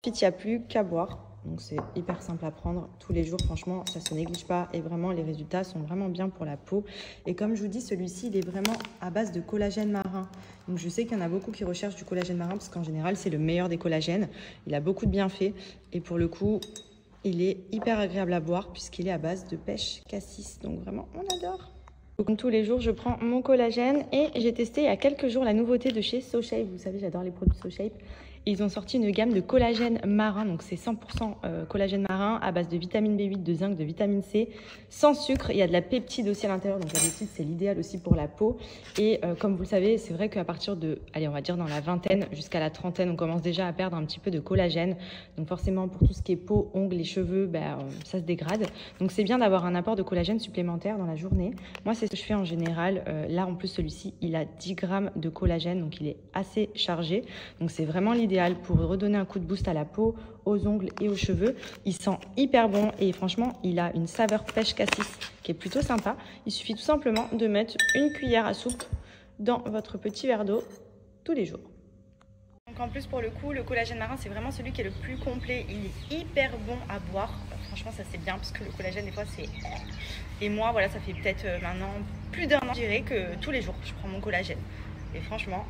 Ensuite, il n'y a plus qu'à boire. Donc c'est hyper simple à prendre tous les jours, franchement ça se néglige pas et vraiment les résultats sont vraiment bien pour la peau. Et comme je vous dis, celui-ci il est vraiment à base de collagène marin. Donc je sais qu'il y en a beaucoup qui recherchent du collagène marin parce qu'en général c'est le meilleur des collagènes. Il a beaucoup de bienfaits et pour le coup il est hyper agréable à boire puisqu'il est à base de pêche cassis. Donc vraiment on adore. Donc tous les jours je prends mon collagène et j'ai testé il y a quelques jours la nouveauté de chez SoShape. Vous savez j'adore les produits SoShape. Ils ont sorti une gamme de collagène marin, donc c'est 100% collagène marin à base de vitamine B8, de zinc, de vitamine C, sans sucre. Il y a de la peptide aussi à l'intérieur, donc la peptide c'est l'idéal aussi pour la peau. Et comme vous le savez, c'est vrai qu'à partir de, allez on va dire dans la vingtaine jusqu'à la trentaine, on commence déjà à perdre un petit peu de collagène. Donc forcément pour tout ce qui est peau, ongles, les cheveux, ça se dégrade. Donc c'est bien d'avoir un apport de collagène supplémentaire dans la journée. Moi c'est ce que je fais en général. Là en plus celui-ci, il a 10 grammes de collagène, donc il est assez chargé. Donc c'est vraiment l'idéal pour redonner un coup de boost à la peau, aux ongles et aux cheveux. Il sent hyper bon et franchement, il a une saveur pêche cassis qui est plutôt sympa. Il suffit tout simplement de mettre une cuillère à soupe dans votre petit verre d'eau tous les jours. Donc en plus pour le coup, le collagène marin, c'est vraiment celui qui est le plus complet. Il est hyper bon à boire. Franchement, ça c'est bien parce que le collagène, des fois, c'est... Et moi, voilà, ça fait peut-être maintenant plus d'un an, je dirais, que tous les jours, je prends mon collagène. Et franchement...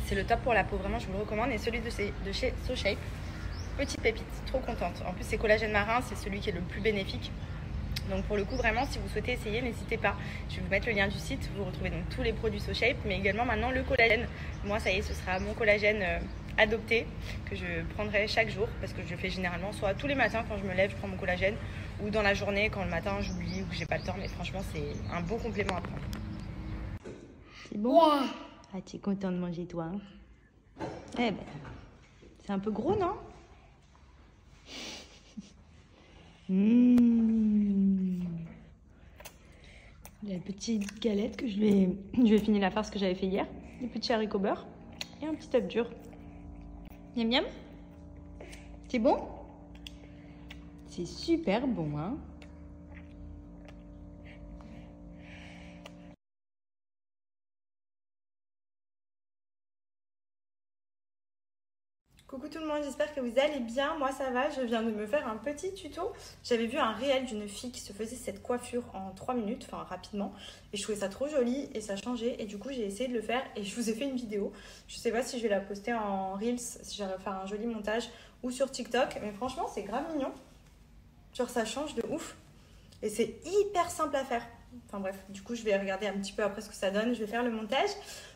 c'est le top pour la peau, vraiment je vous le recommande. Et celui de chez SoShape, petite pépite, trop contente. En plus c'est collagène marin, c'est celui qui est le plus bénéfique. Donc pour le coup vraiment si vous souhaitez essayer, n'hésitez pas. Je vais vous mettre le lien du site, vous retrouvez donc tous les produits SoShape, mais également maintenant le collagène. Moi ça y est, ce sera mon collagène adopté que je prendrai chaque jour parce que je le fais généralement soit tous les matins quand je me lève, je prends mon collagène ou dans la journée quand le matin j'oublie ou que j'ai pas le temps. Mais franchement c'est un bon complément à prendre. C'est bon? Ouais. Ah, tu es content de manger, toi, hein? Eh ben, c'est un peu gros, non? La petite galette que je vais finir la farce que j'avais fait hier. Des petits haricots beurre et un petit œuf dur. Miam miam? C'est bon? C'est super bon, hein? Coucou tout le monde, j'espère que vous allez bien. Moi ça va, je viens de me faire un petit tuto. J'avais vu un réel d'une fille qui se faisait cette coiffure en 3 minutes, enfin rapidement. Et je trouvais ça trop joli et ça changeait. Et du coup j'ai essayé de le faire et je vous ai fait une vidéo. Je sais pas si je vais la poster en Reels, si j'arrive à faire un joli montage ou sur TikTok. Mais franchement c'est grave mignon. Genre ça change de ouf. Et c'est hyper simple à faire. Enfin bref, du coup je vais regarder un petit peu après ce que ça donne. Je vais faire le montage.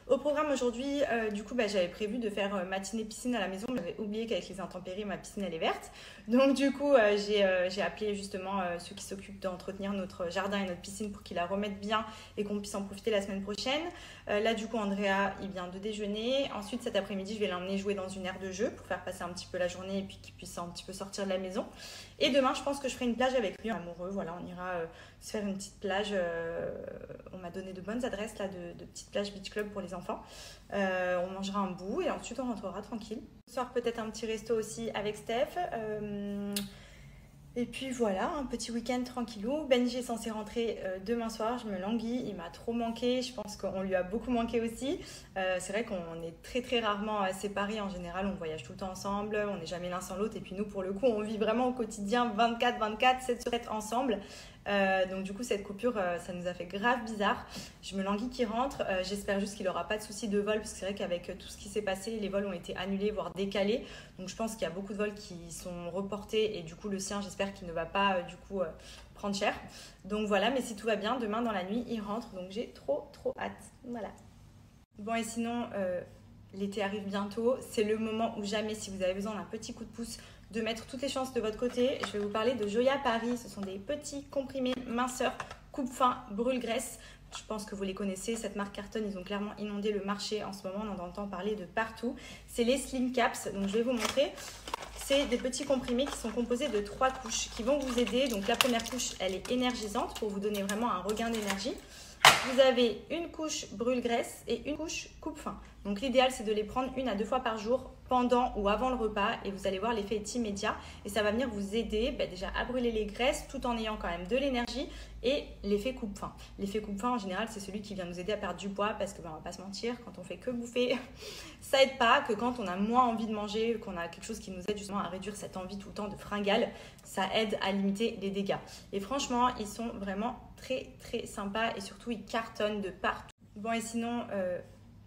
Au programme aujourd'hui, du coup, j'avais prévu de faire matinée piscine à la maison. J'avais oublié qu'avec les intempéries, ma piscine, elle est verte. Donc, du coup, j'ai appelé justement ceux qui s'occupent d'entretenir notre jardin et notre piscine pour qu'ils la remettent bien et qu'on puisse en profiter la semaine prochaine. Là, du coup, Andrea, il vient de déjeuner. Ensuite, cet après-midi, je vais l'emmener jouer dans une aire de jeu pour faire passer un petit peu la journée et puis qu'il puisse un petit peu sortir de la maison. Et demain, je pense que je ferai une plage avec lui, amoureux. Voilà, on ira se faire une petite plage. On m'a donné de bonnes adresses là, de petites plages beach club pour les enfants. On mangera un bout et ensuite on rentrera tranquille. Ce soir peut-être un petit resto aussi avec Steph. Et puis voilà, un petit week-end tranquillou. Benji est censé rentrer demain soir, je me languis, il m'a trop manqué, je pense qu'on lui a beaucoup manqué aussi. C'est vrai qu'on est très très rarement séparés, en général on voyage tout le temps ensemble, on n'est jamais l'un sans l'autre et puis nous pour le coup on vit vraiment au quotidien 24/24, 7/7 ensemble. Donc du coup cette coupure ça nous a fait grave bizarre. Je me languis qu'il rentre, j'espère juste qu'il n'aura pas de soucis de vol parce que c'est vrai qu'avec tout ce qui s'est passé les vols ont été annulés voire décalés, donc je pense qu'il y a beaucoup de vols qui sont reportés et du coup le sien j'espère qu'il ne va pas du coup prendre cher. Donc voilà, mais si tout va bien demain dans la nuit il rentre, donc j'ai trop hâte. Voilà. Bon et sinon l'été arrive bientôt, c'est le moment ou jamais si vous avez besoin d'un petit coup de pouce de mettre toutes les chances de votre côté. Je vais vous parler de Joya Paris. Ce sont des petits comprimés minceurs, coupe-fin, brûle-graisse. Je pense que vous les connaissez. Cette marque cartonne, ils ont clairement inondé le marché en ce moment. On en entend parler de partout. C'est les Slim Caps. Donc je vais vous montrer. C'est des petits comprimés qui sont composés de 3 couches qui vont vous aider. Donc la première couche, elle est énergisante pour vous donner vraiment un regain d'énergie. Vous avez une couche brûle-graisse et une couche coupe-fin. Donc l'idéal, c'est de les prendre 1 à 2 fois par jour pendant ou avant le repas et vous allez voir, l'effet est immédiat et ça va venir vous aider déjà à brûler les graisses tout en ayant quand même de l'énergie et l'effet coupe-faim. L'effet coupe-faim en général, c'est celui qui vient nous aider à perdre du poids parce que on va pas se mentir, quand on fait que bouffer, ça aide pas, que quand on a moins envie de manger, qu'on a quelque chose qui nous aide justement à réduire cette envie tout le temps de fringale, ça aide à limiter les dégâts. Et franchement, ils sont vraiment très très sympas et surtout ils cartonnent de partout. Bon et sinon,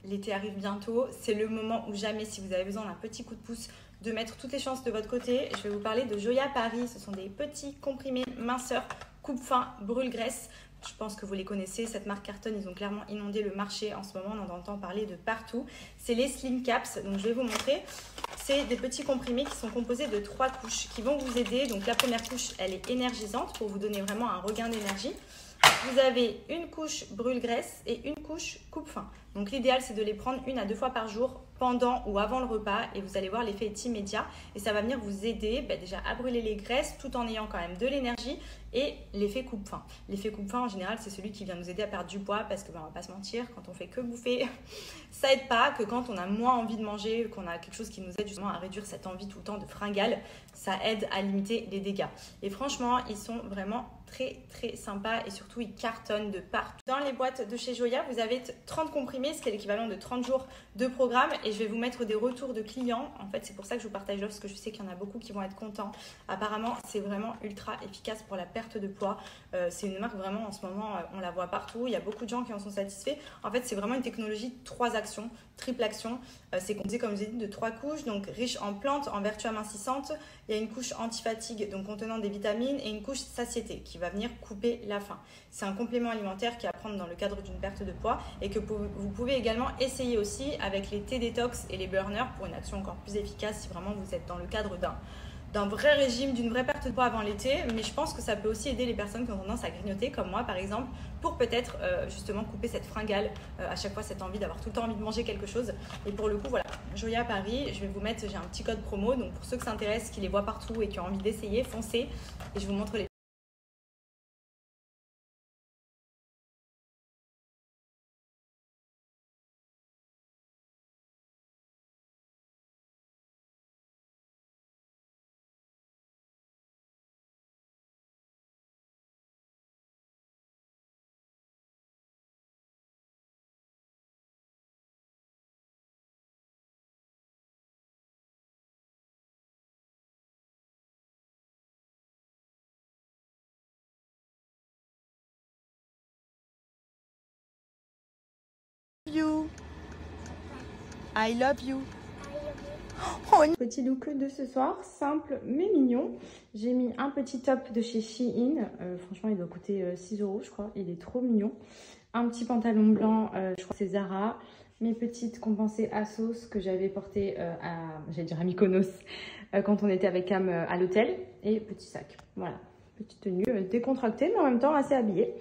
l'été arrive bientôt, c'est le moment où jamais, si vous avez besoin d'un petit coup de pouce, de mettre toutes les chances de votre côté. Je vais vous parler de Joya Paris. Ce sont des petits comprimés minceurs, coupe-faim, brûle-graisse. Je pense que vous les connaissez, cette marque cartonne, ils ont clairement inondé le marché en ce moment, on en entend parler de partout. C'est les Slim Caps, donc je vais vous montrer. C'est des petits comprimés qui sont composés de 3 couches qui vont vous aider. Donc la première couche, elle est énergisante pour vous donner vraiment un regain d'énergie. Vous avez une couche brûle-graisse et une couche coupe-faim. Donc l'idéal, c'est de les prendre 1 à 2 fois par jour pendant ou avant le repas et vous allez voir, l'effet est immédiat et ça va venir vous aider déjà à brûler les graisses tout en ayant quand même de l'énergie et l'effet coupe-faim. L'effet coupe-faim en général, c'est celui qui vient nous aider à perdre du poids parce que on va pas se mentir, quand on fait que bouffer, ça aide pas, que quand on a moins envie de manger, qu'on a quelque chose qui nous aide justement à réduire cette envie tout le temps de fringale, ça aide à limiter les dégâts. Et franchement, ils sont vraiment très très sympas et surtout ils cartonnent de partout. Dans les boîtes de chez Joya, vous avez 30 comprimés, ce qui est l'équivalent de 30 jours de programme et je vais vous mettre des retours de clients. En fait, c'est pour ça que je vous partage l'offre parce que je sais qu'il y en a beaucoup qui vont être contents. Apparemment, c'est vraiment ultra efficace pour la perte de poids. C'est une marque vraiment en ce moment, on la voit partout. Il y a beaucoup de gens qui en sont satisfaits. En fait, c'est vraiment une technologie de 3 actions, triple action. C'est composé, comme je vous ai dit, de 3 couches, donc riche en plantes, en vertus amincissantes. Il y a une couche anti-fatigue, donc contenant des vitamines, et une couche satiété qui va venir couper la faim. C'est un complément alimentaire qui est à prendre dans le cadre d'une perte de poids et que vous pouvez également essayer aussi avec les thés détox et les burners pour une action encore plus efficace si vraiment vous êtes dans le cadre d'un vrai régime, d'une vraie perte de poids avant l'été, mais je pense que ça peut aussi aider les personnes qui ont tendance à grignoter, comme moi par exemple, pour peut-être justement couper cette fringale, à chaque fois cette envie d'avoir tout le temps envie de manger quelque chose. Et pour le coup, voilà, Joya Paris, je vais vous mettre, j'ai un petit code promo, donc pour ceux qui s'intéressent, qui les voient partout et qui ont envie d'essayer, foncez, et je vous montre les You. I love you. Petit look de ce soir, simple mais mignon. J'ai mis un petit top de chez Shein. Franchement, il doit coûter 6 € je crois. Il est trop mignon. Un petit pantalon blanc, je crois que c'est Zara. Mes petites compensées Asos que j'avais portées j'allais dire à Mykonos, quand on était avec Cam à l'hôtel. Et petit sac. Voilà, petite tenue décontractée mais en même temps assez habillée.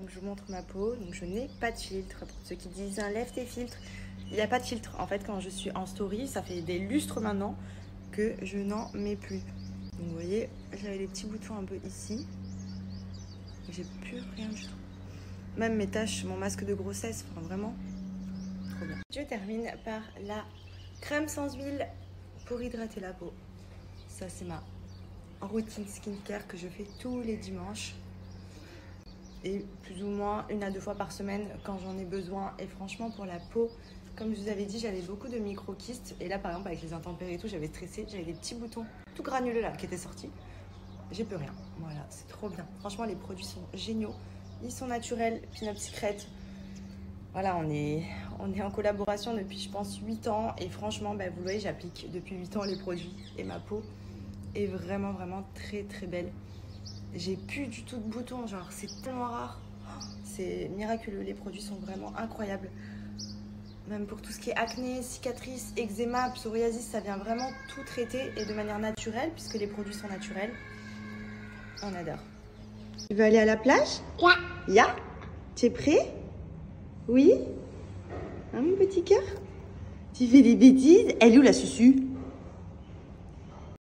Donc je vous montre ma peau, donc je n'ai pas de filtre. Pour ceux qui disent enlève tes filtres, il n'y a pas de filtre. En fait quand je suis en story, ça fait des lustres maintenant que je n'en mets plus. Donc vous voyez, j'avais des petits boutons un peu ici. J'ai plus rien du tout. Même mes taches, mon masque de grossesse, enfin vraiment trop bien. Je termine par la crème sans huile pour hydrater la peau. Ça c'est ma routine skincare que je fais tous les dimanches. Et plus ou moins 1 à 2 fois par semaine quand j'en ai besoin. Et franchement pour la peau, comme je vous avais dit, j'avais beaucoup de micro-kystes. Et là par exemple avec les intempéries et tout, j'avais stressé. J'avais des petits boutons tout granuleux là qui étaient sortis. J'ai plus rien. Voilà, c'est trop bien. Franchement les produits sont géniaux. Ils sont naturels, Pin Up Secret. Voilà, on est en collaboration depuis je pense 8 ans. Et franchement, bah, vous le voyez, j'applique depuis 8 ans les produits. Et ma peau est vraiment, vraiment très, très belle. J'ai plus du tout de boutons, genre c'est tellement rare. C'est miraculeux, les produits sont vraiment incroyables. Même pour tout ce qui est acné, cicatrices, eczéma, psoriasis, ça vient vraiment tout traiter et de manière naturelle puisque les produits sont naturels. On adore. Tu veux aller à la plage? Ya? Tu es prêt? Oui? Hein, mon petit cœur? Tu fais des bêtises? Elle est où la Susu?